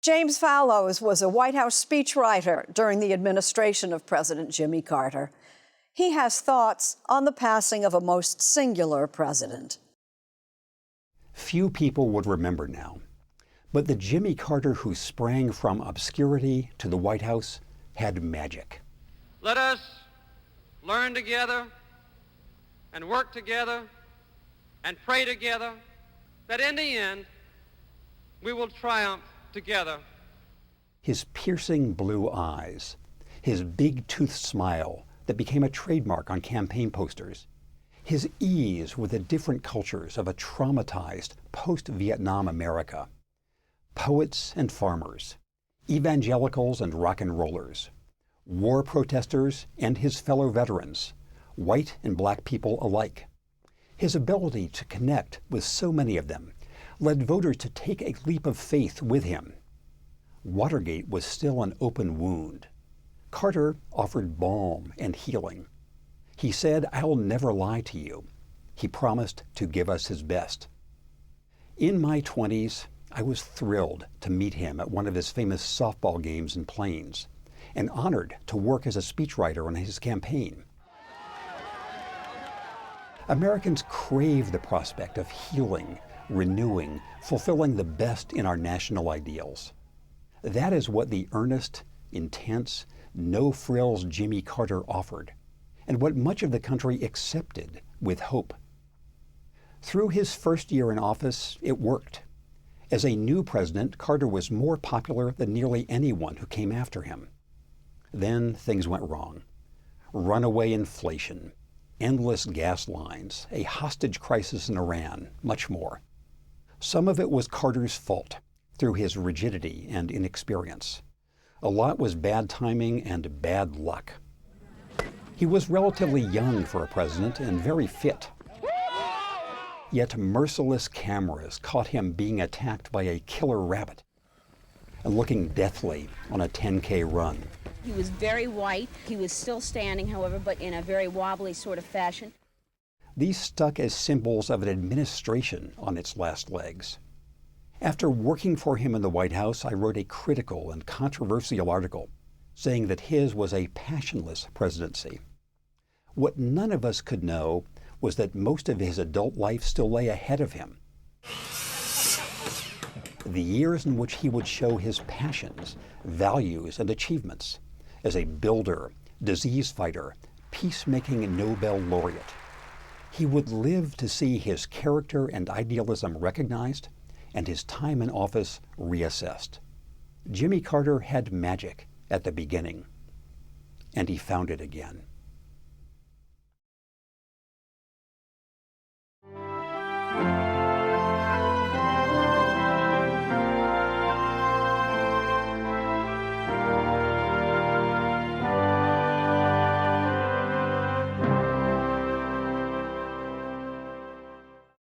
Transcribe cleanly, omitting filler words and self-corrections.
James Fallows was a White House speechwriter during the administration of President Jimmy Carter. He has thoughts on the passing of a most singular president. Few people would remember now, but the Jimmy Carter who sprang from obscurity to the White House had magic. Let us learn together and work together and pray together that in the end we will triumph together. His piercing blue eyes, his big-toothed smile that became a trademark on campaign posters, his ease with the different cultures of a traumatized post-Vietnam America, poets and farmers, evangelicals and rock and rollers, war protesters and his fellow veterans, white and black people alike. His ability to connect with so many of them led voters to take a leap of faith with him. Watergate was still an open wound. Carter offered balm and healing. He said, "I'll never lie to you." He promised to give us his best. In my 20s, I was thrilled to meet him at one of his famous softball games in Plains, and honored to work as a speechwriter on his campaign. Americans crave the prospect of healing, renewing, fulfilling the best in our national ideals. That is what the earnest, intense, no-frills Jimmy Carter offered, and what much of the country accepted with hope. Through his first year in office, it worked. As a new president, Carter was more popular than nearly anyone who came after him. Then things went wrong. Runaway inflation, endless gas lines, a hostage crisis in Iran, much more. Some of it was Carter's fault, through his rigidity and inexperience. A lot was bad timing and bad luck. He was relatively young for a president and very fit. Yet merciless cameras caught him being attacked by a killer rabbit and looking deathly on a 10K run. He was very white. He was still standing, however, but in a very wobbly sort of fashion. These stuck as symbols of an administration on its last legs. After working for him in the White House, I wrote a critical and controversial article saying that his was a passionless presidency. What none of us could know was that most of his adult life still lay ahead of him. The years in which he would show his passions, values, and achievements as a builder, disease fighter, peacemaking Nobel laureate. He would live to see his character and idealism recognized and his time in office reassessed. Jimmy Carter had magic at the beginning, and he found it again.